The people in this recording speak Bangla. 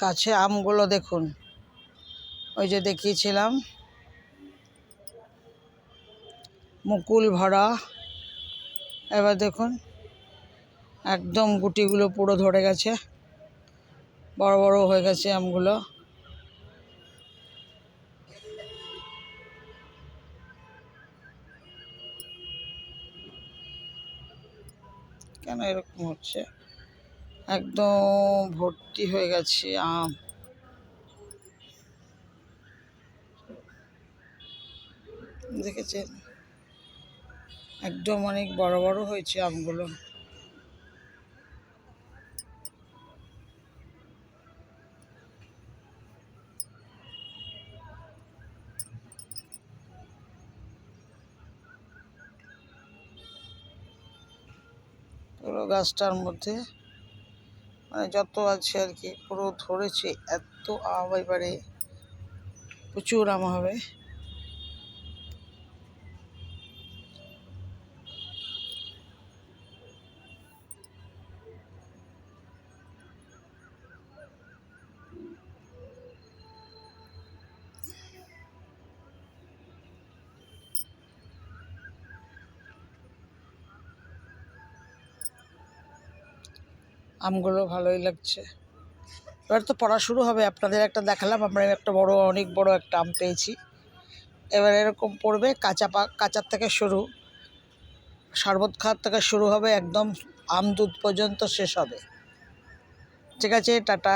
গাছে আমগুলো দেখুন, ওই যে দেখিয়েছিলাম মুকুল ভরা। এবার দেখুন একদম গুটিগুলো পুরো ধরে গেছে, বড় বড় হয়ে গেছে আমগুলো। কেন এরকম হচ্ছে? একদম ভর্তি হয়ে গেছে আম। দেখেছেন, একদম অনেক বড় বড় হয়েছে আমগুলো। পুরো গাছটার মধ্যে মানে যত আছে আর কি পুরো ধরেছে। এত আম, এবারে প্রচুর আম হবে। আমগুলো ভালোই লাগছে। এবার তো পড়া শুরু হবে। আপনাদের একটা দেখালাম, আমরা একটা বড়, অনেক বড় একটা আম পেয়েছি। এবার এরকম পড়বে, কাঁচার থেকে শুরু, শরবত খাওয়ার থেকে শুরু হবে, একদম আম দুধ পর্যন্ত শেষ হবে। ঠিক আছে, টাটা।